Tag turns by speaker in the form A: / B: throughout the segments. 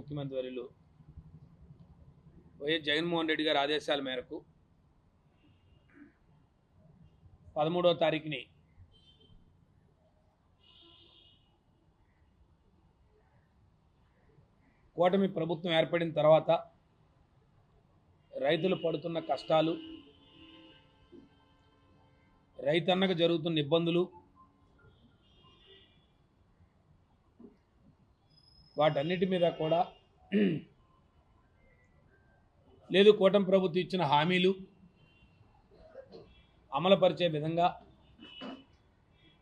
A: ముఖ్యమంత్రి వర్యులు వైఎస్ జగన్మోహన్ రెడ్డి గారి ఆదేశాల మేరకు 13వ తారీఖుని కూటమి ప్రభుత్వం ఏర్పడిన తర్వాత రైతులు పడుతున్న కష్టాలు, రైతన్నకు జరుగుతున్న ఇబ్బందులు, వాటన్నిటి మీద కూడా లేదు కూటమి ప్రభుత్వం ఇచ్చిన హామీలు అమలుపరిచే విధంగా,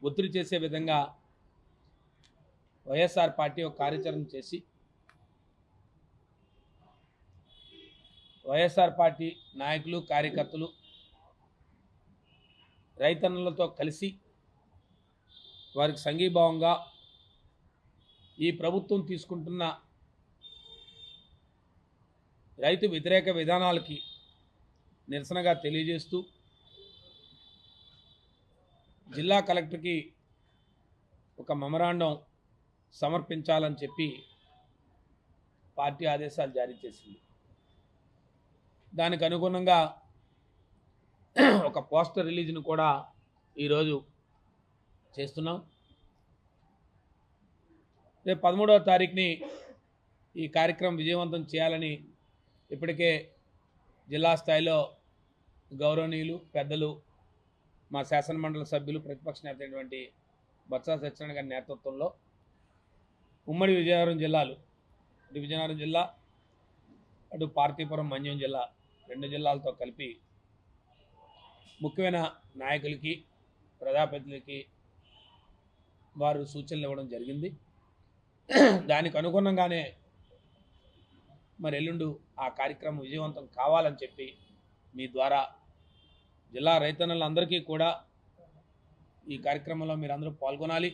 A: ఒత్తిడి చేసే విధంగా వైఎస్ఆర్ పార్టీ ఒక కార్యాచరణ చేసి వైఎస్ఆర్ పార్టీ నాయకులు, కార్యకర్తలు రైతన్నలతో కలిసి వారికి సంఘీభావంగా ఈ ప్రభుత్వం తీసుకుంటున్న రైతు వ్యతిరేక విధానాలకి నిరసనగా తెలియజేస్తూ జిల్లా కలెక్టర్కి ఒక మెమరాండం సమర్పించాలని చెప్పి పార్టీ ఆదేశాలు జారీ చేసింది. దానికి అనుగుణంగా ఒక పోస్టర్ రిలీజ్ను కూడా ఈరోజు చేస్తున్నాం. రేపు 13వ తారీఖుని ఈ కార్యక్రమం విజయవంతం చేయాలని ఇప్పటికే జిల్లా స్థాయిలో గౌరవనీయులు పెద్దలు, మా శాసనమండలి సభ్యులు, ప్రతిపక్ష నేత అయినటువంటి బొత్స సత్యనారాయణ గారి నేతృత్వంలో ఉమ్మడి విజయనగరం జిల్లాలు, ఇటు విజయనగరం జిల్లా, అటు పార్తీపురం మన్యం జిల్లా, 2 జిల్లాలతో కలిపి ముఖ్యమైన నాయకులకి, ప్రజాప్రతినిధులకి వారు సూచనలు ఇవ్వడం జరిగింది. దానికి అనుగుణంగానే మరి ఎల్లుండు ఆ కార్యక్రమం విజయవంతం కావాలని చెప్పి మీ ద్వారా జిల్లా రైతన్నలందరికీ కూడా ఈ కార్యక్రమంలో మీరు అందరూ పాల్గొనాలి.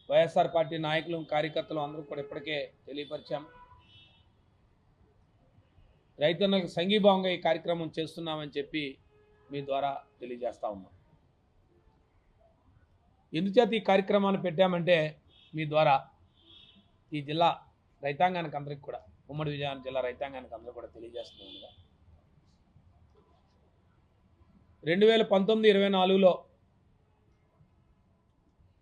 A: వైఎస్ఆర్ పార్టీ నాయకులు, కార్యకర్తలు అందరూ కూడా ఇప్పటికే తెలియపరిచాం. రైతన్నలకు సంఘీభావంగా ఈ కార్యక్రమం చేస్తున్నామని చెప్పి మీ ద్వారా తెలియజేస్తా ఉన్నాం. ఎందుచేత ఈ కార్యక్రమాన్ని పెట్టామంటే మీ ద్వారా ఈ జిల్లా రైతాంగానికి అందరికి కూడా, ఉమ్మడి విజయనగరం జిల్లా రైతాంగానికి అందరూ కూడా తెలియజేస్తున్నాం. 2019-24లో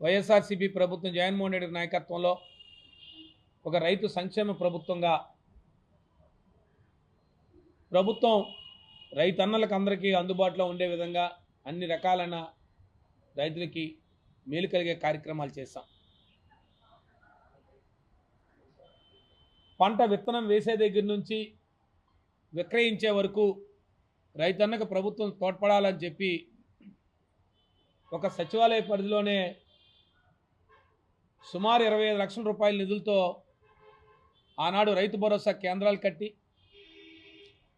A: వైఎస్ఆర్సీపీ ప్రభుత్వం జగన్మోహన్ రెడ్డి నాయకత్వంలో ఒక రైతు సంక్షేమ ప్రభుత్వంగా ప్రభుత్వం రైతన్నలకు అందరికీ అందుబాటులో ఉండే విధంగా అన్ని రకాలైన రైతులకి మేలు కలిగే కార్యక్రమాలు చేశాం. పంట విత్తనం వేసే దగ్గర నుంచి విక్రయించే వరకు రైతన్నకు ప్రభుత్వం తోడ్పడాలని చెప్పి ఒక సచివాలయ పరిధిలోనే సుమారు 25 లక్షల రూపాయల నిధులతో ఆనాడు రైతు భరోసా కేంద్రాలు కట్టి,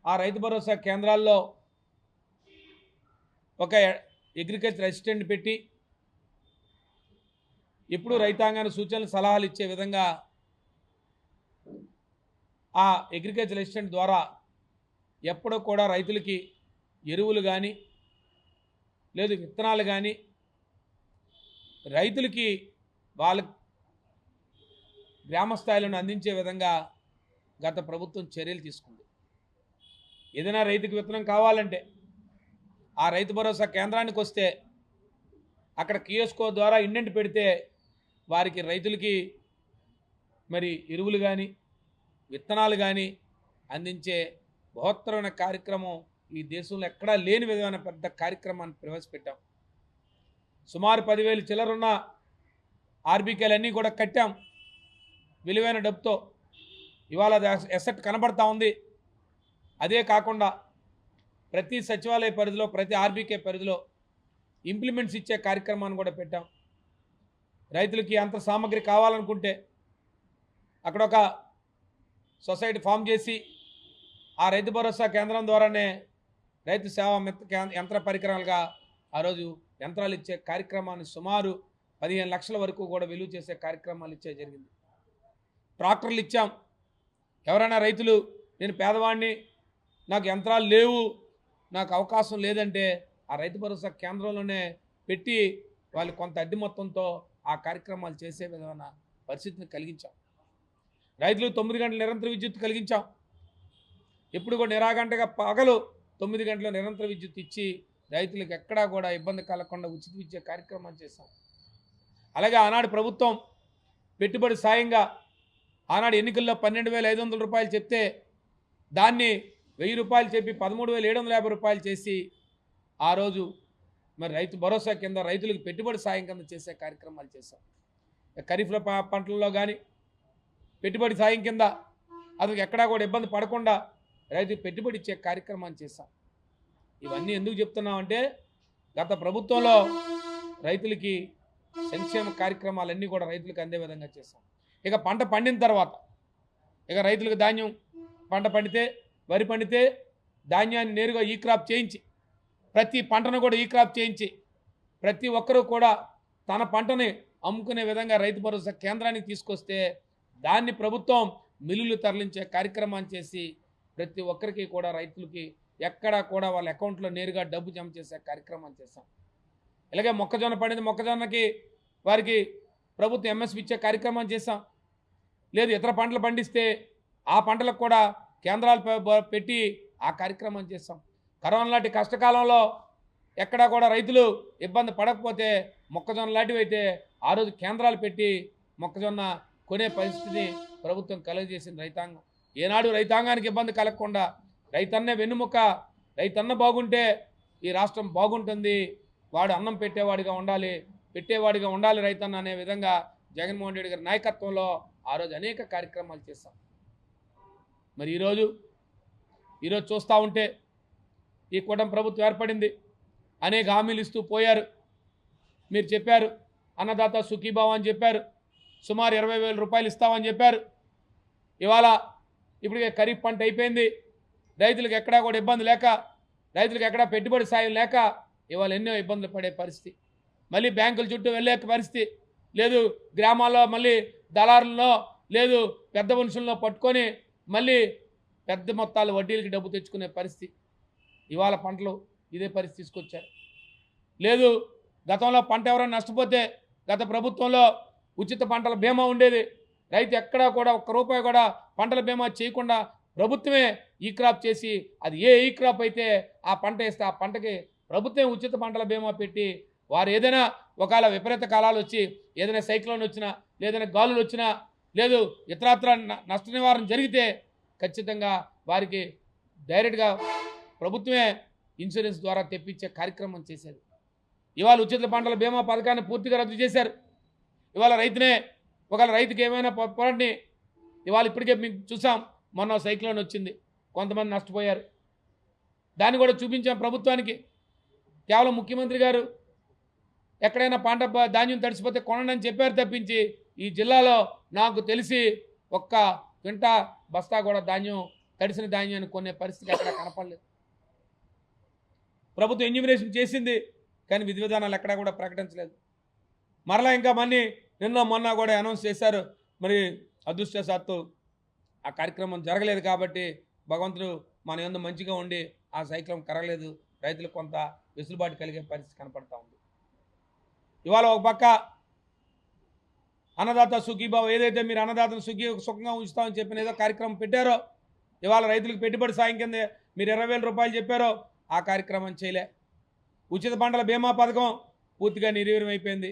A: ఆ రైతు భరోసా కేంద్రాల్లో ఒక అగ్రికల్చర్ అసిస్టెంట్ పెట్టి ఇప్పుడు రైతాంగానికి సూచనలు, సలహాలు ఇచ్చే విధంగా ఆ అగ్రికల్చర్ అసిస్టెంట్ ద్వారా ఎప్పుడూ కూడా రైతులకి ఎరువులు కానీ లేదు విత్తనాలు కానీ రైతులకి వాళ్ళ గ్రామ స్థాయిలను అందించే విధంగా గత ప్రభుత్వం చర్యలు తీసుకుంది. ఏదైనా రైతుకి విత్తనం కావాలంటే ఆ రైతు భరోసా కేంద్రానికి వస్తే అక్కడ కియోస్కో ద్వారా ఇండెంట్ పెడితే వారికి రైతులకి మరి ఎరువులు కానీ విత్తనాలు కానీ అందించే బృహత్తరమైన కార్యక్రమం ఈ దేశంలో ఎక్కడా లేని విధమైన పెద్ద కార్యక్రమాన్ని ప్రవేశపెట్టాం. సుమారు 10,000 చిల్లరున్న ఆర్బీకేలు అన్నీ కూడా కట్టాం విలువైన డబ్బుతో. ఇవాళ ఎసెట్ కనబడతా ఉంది. అదే కాకుండా ప్రతి సచివాలయ పరిధిలో, ప్రతి ఆర్బీకే పరిధిలో ఇంప్లిమెంట్స్ ఇచ్చే కార్యక్రమాన్ని కూడా పెట్టాం. రైతులకి యంత్ర సామగ్రి కావాలనుకుంటే అక్కడ ఒక సొసైటీ ఫామ్ చేసి ఆ రైతు భరోసా కేంద్రం ద్వారానే రైతు సేవా యంత్ర పరికరాలుగా ఆ రోజు యంత్రాలు ఇచ్చే కార్యక్రమాన్ని సుమారు 15 లక్షల వరకు కూడా విలువ చేసే కార్యక్రమాలు ఇచ్చే జరిగింది. ట్రాక్టర్లు ఇచ్చాం. ఎవరైనా రైతులు నేను పేదవాడిని, నాకు యంత్రాలు లేవు, నాకు అవకాశం లేదంటే ఆ రైతు భరోసా కేంద్రంలోనే పెట్టి వాళ్ళు కొంత అద్దె మొత్తంతో ఆ కార్యక్రమాలు చేసే విధమైన పరిస్థితిని కలిగించాం. రైతులకు 9 గంటల నిరంతర విద్యుత్ కలిగించాం. ఎప్పుడు కూడా నిరాగంటగా పగలు 9 గంటల నిరంతర విద్యుత్ ఇచ్చి రైతులకు ఎక్కడా కూడా ఇబ్బంది కలగకుండా ఉచిత విద్య కార్యక్రమాలు చేశాం. అలాగే ఆనాడు ప్రభుత్వం పెట్టుబడి సాయంగా ఆనాడు ఎన్నికల్లో 12,500 రూపాయలు చెప్తే దాన్ని 1000 రూపాయలు చెప్పి 13,750 రూపాయలు చేసి ఆ రోజు మరి రైతు భరోసా కింద రైతులకు పెట్టుబడి సాయం కింద చేసే కార్యక్రమాలు చేశాం. ఖరీఫ్ల పంటల్లో కానీ పెట్టుబడి సాయం కింద అతనికి ఎక్కడా కూడా ఇబ్బంది పడకుండా రైతుకు పెట్టుబడి ఇచ్చే కార్యక్రమాన్ని చేశాం. ఇవన్నీ ఎందుకు చెప్తున్నామంటే గత ప్రభుత్వంలో రైతులకి సంక్షేమ కార్యక్రమాలన్నీ కూడా రైతులకు అందే విధంగా చేశాం. ఇక పంట పండిన తర్వాత ఇక రైతులకు ధాన్యం పంట పండితే వరి పండితే ధాన్యాన్ని నేరుగా ఈ క్రాప్ చేయించి ప్రతి పంటను కూడా ఈ క్రాప్ చేయించి ప్రతి ఒక్కరూ కూడా తన పంటని అమ్ముకునే విధంగా రైతు భరోసా కేంద్రానికి తీసుకొస్తే దాన్ని ప్రభుత్వం మిల్లులు తరలించే కార్యక్రమాన్ని చేసి ప్రతి ఒక్కరికి కూడా రైతులకి ఎక్కడా కూడా వాళ్ళ అకౌంట్లో నేరుగా డబ్బు జమ చేసే కార్యక్రమాన్ని చేశాం. ఇలాగే మొక్కజొన్న పండింది మొక్కజొన్నకి వారికి ప్రభుత్వం ఎంఎస్పి ఇచ్చే కార్యక్రమం చేశాం. లేదు ఇతర పంటలు పండిస్తే ఆ పంటలకు కూడా కేంద్రాలు పెట్టి ఆ కార్యక్రమం చేస్తాం. కరోనా లాంటి కష్టకాలంలో ఎక్కడా కూడా రైతులు ఇబ్బంది పడకపోతే మొక్కజొన్న లాంటివి అయితే ఆ రోజు కేంద్రాలు పెట్టి మొక్కజొన్న కొనే పరిస్థితిని ప్రభుత్వం కలుగజేసింది రైతాంగం. ఏనాడు రైతాంగానికి ఇబ్బంది కలగకుండా రైతన్నే వెన్నుముక్క, రైతన్న బాగుంటే ఈ రాష్ట్రం బాగుంటుంది, వాడు అన్నం పెట్టేవాడిగా ఉండాలి రైతన్న అనే విధంగా జగన్మోహన్ రెడ్డి గారి నాయకత్వంలో ఆ రోజు అనేక కార్యక్రమాలు చేస్తాం. మరి ఈరోజు చూస్తూ ఉంటే ఈ కూటమి ప్రభుత్వం ఏర్పడింది, అనేక హామీలు ఇస్తూ పోయారు. మీరు చెప్పారు అన్నదాత సుఖీభావ అని చెప్పారు, సుమారు 20,000 రూపాయలు ఇస్తామని చెప్పారు. ఇవాళ ఇప్పటికే ఖరీఫ్ పంట అయిపోయింది, రైతులకు ఎక్కడా కూడా ఇబ్బంది లేక, రైతులకు ఎక్కడా పెట్టుబడి సాయం లేక ఇవాళ ఎన్నో ఇబ్బందులు పడే పరిస్థితి. మళ్ళీ బ్యాంకుల చుట్టూ వెళ్ళే పరిస్థితి లేదు, గ్రామాల్లో మళ్ళీ దళారుల్లో లేదు పెద్ద మనుషుల్లో పట్టుకొని మళ్ళీ పెద్ద మొత్తాలు వడ్డీలకి డబ్బు తెచ్చుకునే పరిస్థితి. ఇవాళ పంటలు ఇదే పరిస్థితి తీసుకొచ్చారు. లేదు గతంలో పంట ఎవరైనా నష్టపోతే గత ప్రభుత్వంలో ఉచిత పంటల బీమా ఉండేది, రైతు ఎక్కడా కూడా ఒక్క రూపాయి కూడా పంటల బీమా చేయకుండా ప్రభుత్వమే ఈ క్రాప్ చేసి అది ఏ ఈ క్రాప్ అయితే ఆ పంట వేస్తే ఆ పంటకి ప్రభుత్వం ఉచిత పంటల బీమా పెట్టి వారు ఏదైనా ఒకవేళ విపరీత కాలాలు వచ్చి ఏదైనా సైక్లోన్ వచ్చినా లేదైనా గాలులు వచ్చినా లేదు ఇతరత్ర నష్ట నివారణ జరిగితే ఖచ్చితంగా వారికి డైరెక్ట్గా ప్రభుత్వమే ఇన్సూరెన్స్ ద్వారా తెప్పించే కార్యక్రమం చేసేది. ఇవాళ ఉచిత పంటల బీమా పథకాన్ని పూర్తిగా రద్దు చేశారు. ఇవాళ రైతునే ఒకవేళ రైతుకి ఏమైనా పొరపాటుని ఇవాళ ఇప్పటికే మీకు చూసాం, మొన్న సైక్లోన్ వచ్చింది, కొంతమంది నష్టపోయారు. దాన్ని కూడా చూపించాం ప్రభుత్వానికి. కేవలం ముఖ్యమంత్రి గారు ఎక్కడైనా పంట ధాన్యం తడిసిపోతే కొనండి అని చెప్పారు తప్పించి ఈ జిల్లాలో నాకు తెలిసి ఒక్క క్వింటా బస్తా కూడా తడిసిన ధాన్యాన్ని కొనే పరిస్థితి ఎక్కడ కనపడలేదు. ప్రభుత్వం ఎన్యూమినేషన్ చేసింది కానీ విధి విధానాలు ఎక్కడా కూడా ప్రకటించలేదు. మరలా ఇంకా నిన్న మొన్న కూడా అనౌన్స్ చేశారు. మరి అదృష్టవశాత్తు ఆ కార్యక్రమం జరగలేదు కాబట్టి భగవంతుడు మన యందు మంచిగా ఉండి ఆ సైక్లం కరగలేదు, రైతులకు కొంత వెసులుబాటు కలిగే పరిస్థితి కనపడతా ఉంది. ఇవాళ ఒక పక్క అన్నదాత సుఖీభావ ఏదైతే మీరు అన్నదాతను సుఖంగా ఉంచుతామని చెప్పిన ఏదో కార్యక్రమం పెట్టారో, ఇవాళ రైతులకు పెట్టుబడి సాయం కింద మీరు 20,000 రూపాయలు చెప్పారో ఆ కార్యక్రమం చేయలే. ఉచిత పంటల బీమా పథకం పూర్తిగా నిర్వీర్యం అయిపోయింది.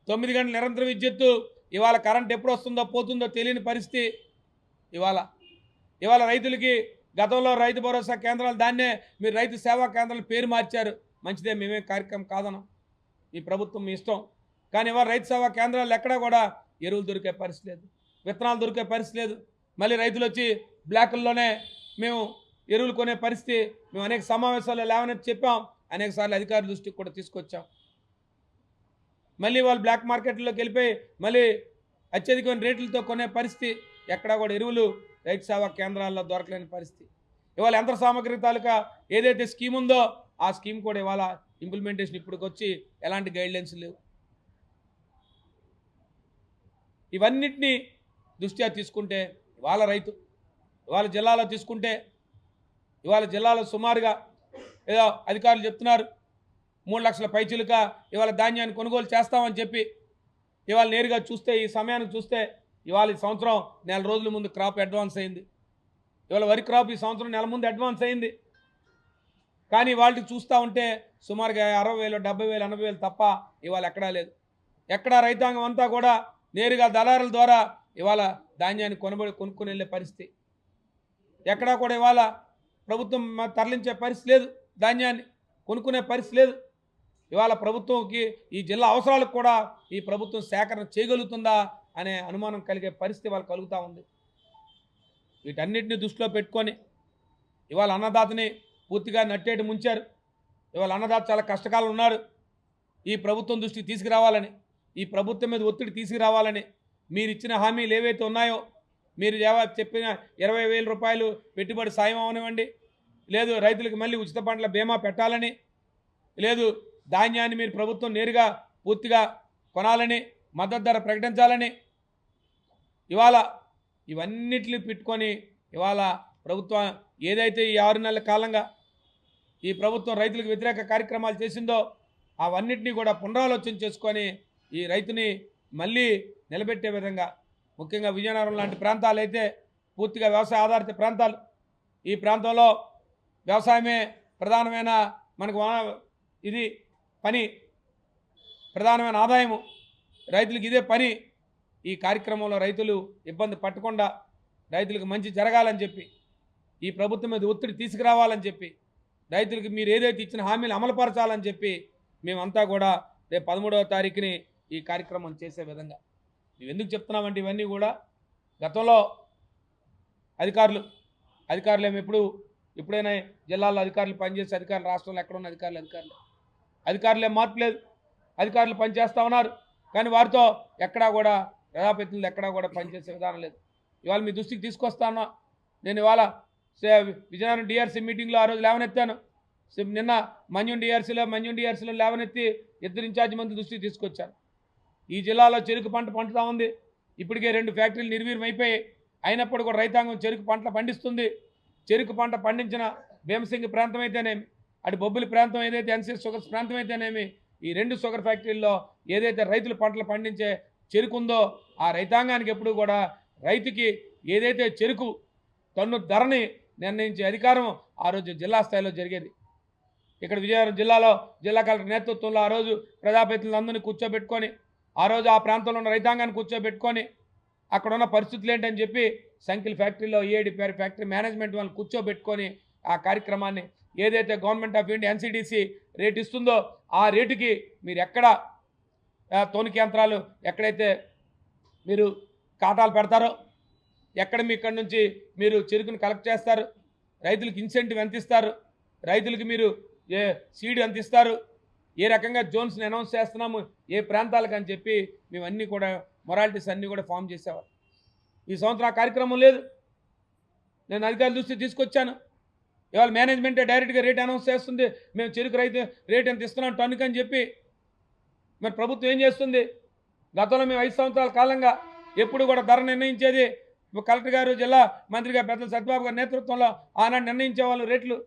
A: 9 గంటల నిరంతర విద్యుత్తు ఇవాళ కరెంట్ ఎప్పుడు వస్తుందో పోతుందో తెలియని పరిస్థితి. ఇవాళ రైతులకి గతంలో రైతు భరోసా కేంద్రాలు దాన్నే మీరు రైతు సేవా కేంద్రాలు పేరు మార్చారు, మంచిదే, మేమే కార్యక్రమం కాదనం, ఈ ప్రభుత్వం మీ ఇష్టం. కానీ ఇవాళ రైతు సేవా కేంద్రాలు ఎక్కడా కూడా ఎరువులు దొరికే పరిస్థితి లేదు, విత్తనాలు దొరికే పరిస్థితి లేదు. మళ్ళీ రైతులు వచ్చి బ్లాకుల్లోనే మేము ఎరువులు కొనే పరిస్థితి మేము అనేక సమావేశాల్లో లేవనని చెప్పాం, అనేక సార్లు అధికారుల దృష్టికి కూడా తీసుకొచ్చాం. మళ్ళీ వాళ్ళు బ్లాక్ మార్కెట్లోకి వెళ్ళిపోయి మళ్ళీ అత్యధికమైన రేట్లతో కొనే పరిస్థితి. ఎక్కడా కూడా ఎరువులు రైతు సేవా కేంద్రాల్లో దొరకలేని పరిస్థితి. ఇవాళ యంత్ర సామగ్రి తాలూకా ఏదైతే స్కీమ్ ఉందో ఆ స్కీమ్ కూడా ఇవాళ ఇంప్లిమెంటేషన్ ఇప్పటికొచ్చి ఎలాంటి గైడ్లైన్స్ లేవు. ఇవన్నిటినీ దృష్ట్యా తీసుకుంటే ఇవాళ జిల్లాలో తీసుకుంటే ఇవాళ జిల్లాలో సుమారుగా ఏదో అధికారులు చెప్తున్నారు 3 లక్షల పైచిలుక ఇవాళ ధాన్యాన్ని కొనుగోలు చేస్తామని చెప్పి ఇవాళ నేరుగా చూస్తే ఈ సమయానికి చూస్తే ఇవాళ ఈ సంవత్సరం నెల రోజుల ముందు క్రాప్ అడ్వాన్స్ అయింది. ఇవాళ వరి క్రాప్ ఈ సంవత్సరం నెల ముందు అడ్వాన్స్ అయింది. కానీ వాళ్ళకి చూస్తూ ఉంటే సుమారుగా 60,000, 70,000, 80,000 తప్ప ఇవాళ ఎక్కడా లేదు. ఎక్కడా రైతాంగం అంతా కూడా నేరుగా దళారుల ద్వారా ఇవాళ ధాన్యాన్ని కొనుక్కుని వెళ్ళే పరిస్థితి. ఎక్కడా కూడా ఇవాళ ప్రభుత్వం తరలించే పరిస్థితి లేదు, ధాన్యాన్ని కొనుక్కునే పరిస్థితి లేదు. ఇవాళ ప్రభుత్వంకి ఈ జిల్లా అవసరాలకు కూడా ఈ ప్రభుత్వం సేకరణ చేయగలుగుతుందా అనే అనుమానం కలిగే పరిస్థితి వాళ్ళు కలుగుతూ ఉంది. వీటన్నిటిని దృష్టిలో పెట్టుకొని ఇవాళ అన్నదాతని పూర్తిగా నట్టేటి ముంచారు. ఇవాళ అన్నదాత చాలా కష్టకాలం ఉన్నాడు. ఈ ప్రభుత్వం దృష్టికి తీసుకురావాలని, ఈ ప్రభుత్వం మీద ఒత్తిడి తీసుకురావాలని, మీరు ఇచ్చిన హామీలు ఏవైతే ఉన్నాయో, మీరు చెప్పిన 20,000 రూపాయలు పెట్టుబడి సాయం అవనివ్వండి, లేదు రైతులకు మళ్ళీ ఉచిత పంటల బీమా పెట్టాలని, లేదు ధాన్యాన్ని మీరు ప్రభుత్వం నేరుగా పూర్తిగా కొనాలని, మద్దతు ధర ప్రకటించాలని, ఇవాళ ఇవన్నిటిని పెట్టుకొని ఇవాళ ప్రభుత్వం ఏదైతే ఈ 6 నెలల కాలంగా ఈ ప్రభుత్వం రైతులకు వ్యతిరేక కార్యక్రమాలు చేసిందో అవన్నిటినీ కూడా పునరాలోచన చేసుకొని ఈ రైతుని మళ్ళీ నిలబెట్టే విధంగా, ముఖ్యంగా విజయనగరం లాంటి ప్రాంతాలు అయితే పూర్తిగా వ్యవసాయ ఆధారిత ప్రాంతాలు. ఈ ప్రాంతంలో వ్యవసాయమే ప్రధానమైన మనకు ఇది పని, ప్రధానమైన ఆదాయము, రైతులకు ఇదే పని. ఈ కార్యక్రమంలో రైతులు ఇబ్బంది పట్టకుండా రైతులకు మంచి జరగాలని చెప్పి, ఈ ప్రభుత్వం మీద ఒత్తిడి తీసుకురావాలని చెప్పి, రైతులకు మీరు ఏదైతే ఇచ్చిన హామీలు అమలుపరచాలని చెప్పి మేమంతా కూడా రేపు 13వ తారీఖుని ఈ కార్యక్రమం చేసే విధంగా. మేము ఎందుకు చెప్తున్నామంటే ఇవన్నీ కూడా గతంలో అధికారులు ఏమి ఎప్పుడైనా జిల్లాల్లో అధికారులు పనిచేసే అధికారులు, రాష్ట్రంలో ఎక్కడ ఉన్న అధికారులు ఏం మార్పు లేదు. అధికారులు పనిచేస్తూ ఉన్నారు, కానీ వారితో ఎక్కడా కూడా ప్రజాప్రతినిధులు ఎక్కడా కూడా పనిచేసే విధానం లేదు. ఇవాళ మీ దృష్టికి తీసుకొస్తాను. నేను ఇవాళ విజయనగరం డిఆర్సీ మీటింగ్లో ఆ రోజు లేవనెత్తాను. నిన్న మన్యం డిఆర్సీలో లేవనెత్తి 2 ఇన్ఛార్జి మంది దృష్టికి తీసుకొచ్చాను. ఈ జిల్లాలో చెరుకు పంట పండుతూ ఉంది. ఇప్పటికే 2 ఫ్యాక్టరీలు నిర్వీర్యం అయిపోయాయి. అయినప్పుడు కూడా రైతాంగం చెరుకు పంటలు పండిస్తుంది. చెరుకు పంట పండించిన భీమసింగి ప్రాంతం అయితేనేమి, అటు బొబ్బిలి ప్రాంతం ఏదైతే ఎన్సీఎస్ షుగర్స్ ప్రాంతం అయితేనేమి, ఈ 2 షుగర్ ఫ్యాక్టరీల్లో ఏదైతే రైతులు పంటలు పండించే చెరుకు ఉందో ఆ రైతాంగానికి ఎప్పుడు కూడా రైతుకి ఏదైతే చెరుకు టన్ను ధరని నిర్ణయించే అధికారం ఆ రోజు జిల్లా స్థాయిలో జరిగేది. ఇక్కడ విజయనగరం జిల్లాలో జిల్లా కలెక్టర్ నేతృత్వంలో ఆ రోజు ప్రజాప్రతినిధులందరినీ కూర్చోబెట్టుకొని, ఆ రోజు ఆ ప్రాంతంలో ఉన్న రైతాంగాన్ని కూర్చోబెట్టుకొని అక్కడ ఉన్న పరిస్థితులు ఏంటని చెప్పి సంకిల్ ఫ్యాక్టరీలో ఏడి ఫ్యాక్టరీ మేనేజ్మెంట్ వాళ్ళని కూర్చోబెట్టుకొని ఆ కార్యక్రమాన్ని ఏదైతే government of India NCDC rate ఇస్తుందో ఆ రేటుకి మీరు ఎక్కడ తోనికి యంత్రాలు ఎక్కడైతే మీరు కాటాలు పెడతారో, ఎక్కడ మీ ఇక్కడ నుంచి మీరు చెరుకును కలెక్ట్ చేస్తారు, రైతులకు ఇన్సెంటివ్ ఎంత ఇస్తారు, రైతులకు మీరు సీడ్ ఎంత ఇస్తారు, ఏ రకంగా జోన్స్ని అనౌన్స్ చేస్తున్నాము ఏ ప్రాంతాలకు అని చెప్పి మేమన్నీ కూడా మొరాలిటీస్ అన్నీ కూడా ఫామ్ చేసేవారు. ఈ సంవత్సరం ఆ కార్యక్రమం లేదు. నేను అధికారుల దృష్టికి తీసుకొచ్చాను. ఇవాళ మేనేజ్మెంటే డైరెక్ట్గా రేట్ అనౌన్స్ చేస్తుంది, మేము చెరుకు రైతు రేట్ ఎంత ఇస్తున్నాం టన్నుకి అని చెప్పి. మరి ప్రభుత్వం ఏం చేస్తుంది? గతంలో మేము 5 సంవత్సరాల కాలంగా ఎప్పుడు కూడా ధర నిర్ణయించేది కలెక్టర్ గారు, జిల్లా మంత్రిగా పెద్దల సత్యబాబు గారి నేతృత్వంలో ఆనాడు నిర్ణయించేవాళ్ళు రేట్లు.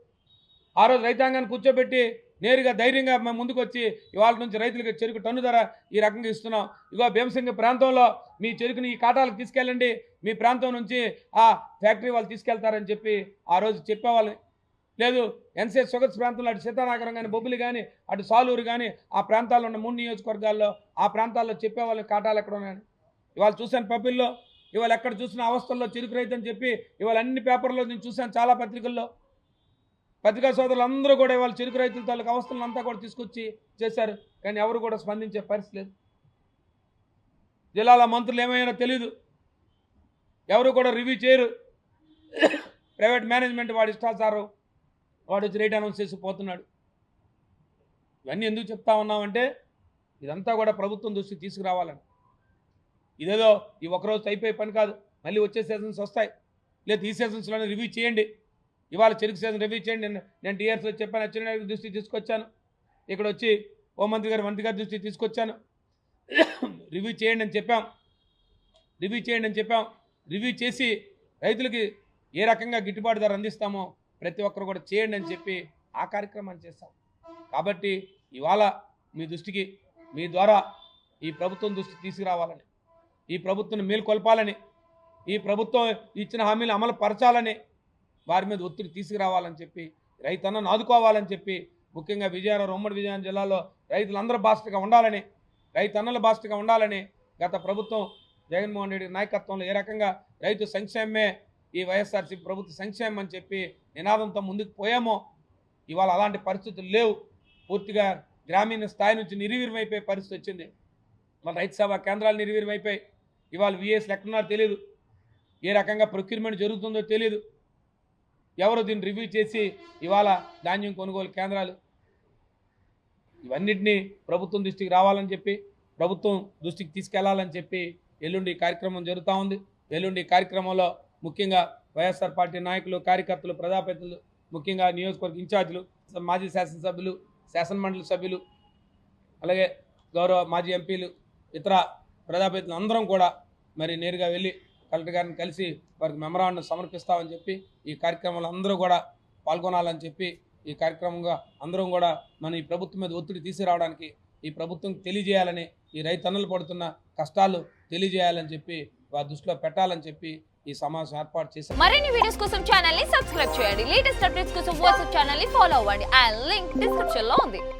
A: ఆ రోజు రైతాంగాన్ని కూర్చోబెట్టి నేరుగా ధైర్యంగా మేము ముందుకు వచ్చి ఇవాళ నుంచి రైతులకు చెరుకు టన్ను ధర ఈ రకంగా ఇస్తున్నాం. ఇగో భీమసింగి ప్రాంతంలో మీ చెరుకుని ఈ కాటాలకు తీసుకెళ్ళండి, మీ ప్రాంతం నుంచి ఆ ఫ్యాక్టరీ వాళ్ళు తీసుకెళ్తారని చెప్పి ఆ రోజు చెప్పేవాళ్ళు. లేదు ఎన్సీఎస్ షుగర్స్ ప్రాంతంలో అటు సీతానగరం కానీ, బొబ్బిలి కానీ, అటు సాలూరు కానీ, ఆ ప్రాంతాల్లో ఉన్న 3 నియోజకవర్గాల్లో ఆ ప్రాంతాల్లో చెప్పేవాళ్ళు కాటాలు ఎక్కడ ఉన్నాయని. ఇవాళ చూశాను పబ్బుల్లో, ఇవాళ ఎక్కడ చూసిన అవస్థల్లో చెరుకు రైతు అని చెప్పి ఇవాళ అన్ని పేపర్లో నేను చూశాను, చాలా పత్రికల్లో. పత్రికా సోదరులు అందరూ కూడా ఇవాళ చెరుకు రైతుల తాలూకు అవస్థలను అంతా కూడా తీసుకొచ్చి చేశారు, కానీ ఎవరు కూడా స్పందించే పరిస్థితి లేదు. జిల్లాల మంత్రులు ఏమైనా తెలియదు, ఎవరు కూడా రివ్యూ చేయరు. ప్రైవేట్ మేనేజ్మెంట్ వాడు ఇష్టాచారం వాడు వచ్చి రేట్ అనౌన్స్ చేసి పోతున్నాడు. ఇవన్నీ ఎందుకు చెప్తా ఉన్నామంటే ఇదంతా కూడా ప్రభుత్వం దృష్టికి తీసుకురావాలని. ఇదేదో ఈ ఒక్కరోజు అయిపోయే పని కాదు, మళ్ళీ వచ్చే సీజన్స్ వస్తాయి. లేదు ఈ సీజన్స్లోనే రివ్యూ చేయండి. ఇవాళ చెరుకు సీజన్ రివ్యూ చేయండి. నేను టీఆర్ఎస్లో చెప్పాను, అచ్చెన్నాయుడు దృష్టికి తీసుకొచ్చాను, ఇక్కడ వచ్చి మంత్రి గారి దృష్టికి తీసుకొచ్చాను. రివ్యూ చేయండి అని చెప్పాం. రివ్యూ చేసి రైతులకి ఏ రకంగా గిట్టుబాటు ధర అందిస్తామో ప్రతి ఒక్కరు కూడా చేయండి అని చెప్పి ఆ కార్యక్రమాన్ని చేస్తాం. కాబట్టి ఇవాళ మీ దృష్టికి, మీ ద్వారా ఈ ప్రభుత్వం దృష్టికి తీసుకురావాలని, ఈ ప్రభుత్వాన్ని మేల్కొల్పాలని, ఈ ప్రభుత్వం ఇచ్చిన హామీలు అమలు పరచాలని, వారి మీద ఒత్తిడి తీసుకురావాలని చెప్పి, రైతన్నను ఆదుకోవాలని చెప్పి, ముఖ్యంగా విజయనగరం ఉమ్మడి విజయనగరం జిల్లాలో రైతులందరూ బాధ్యతగా ఉండాలని, రైతన్నల బాధ్యతగా ఉండాలని గత ప్రభుత్వం జగన్మోహన్ రెడ్డి నాయకత్వంలో ఏ రకంగా రైతు సంక్షేమమే ఈ వైఎస్ఆర్సీపీ ప్రభుత్వ సంక్షేమం అని చెప్పి నినాదంతో ముందుకు పోయామో, ఇవాళ అలాంటి పరిస్థితులు లేవు. పూర్తిగా గ్రామీణ స్థాయి నుంచి నిర్వీర్యమైపోయే పరిస్థితి వచ్చింది. మన రైతు సేవా కేంద్రాలు నిర్వీర్యమైపోయి ఇవాళ విఎస్లు ఎక్కడున్నారో తెలియదు, ఏ రకంగా ప్రొక్యూర్మెంట్ జరుగుతుందో తెలియదు, ఎవరు దీన్ని రివ్యూ చేసి ఇవాళ ధాన్యం కొనుగోలు కేంద్రాలు, ఇవన్నిటినీ ప్రభుత్వం దృష్టికి రావాలని చెప్పి, ప్రభుత్వం దృష్టికి తీసుకెళ్లాలని చెప్పి ఎల్లుండి కార్యక్రమం జరుగుతూ ఉంది. ఎల్లుండి కార్యక్రమంలో ముఖ్యంగా వైఎస్ఆర్ పార్టీ నాయకులు, కార్యకర్తలు, ప్రజాప్రతినిధులు, ముఖ్యంగా నియోజకవర్గ ఇన్ఛార్జీలు, మాజీ శాసనసభ్యులు, శాసనమండలి సభ్యులు, అలాగే గౌరవ మాజీ ఎంపీలు, ఇతర ప్రజాప్రతినిధులు అందరం కూడా మరి నేరుగా వెళ్ళి కలెక్టర్ గారిని కలిసి వారికి మెమరాండం సమర్పిస్తామని చెప్పి, ఈ కార్యక్రమంలో అందరూ కూడా పాల్గొనాలని చెప్పి, ఈ కార్యక్రమంగా అందరం కూడా మన ఈ ప్రభుత్వం మీద ఒత్తిడి తీసుకురావడానికి, ఈ ప్రభుత్వం తెలియజేయాలని, ఈ రైతన్నలు పడుతున్న కష్టాలు తెలియజేయాలని చెప్పి, వారి దృష్టిలో పెట్టాలని చెప్పి ఈ సమావేశం ఏర్పాటు చేశారు.
B: మరిన్ని వీడియోస్ కోసం ఛానల్ ని సబ్స్క్రైబ్ చేయండి. లేటెస్ట్ అప్డేట్స్ కోసం వాట్సాప్ ఛానల్ ని ఫాలో అవ్వండి. ఆ లింక్ డిస్క్రిప్షన్ లో ఉంది.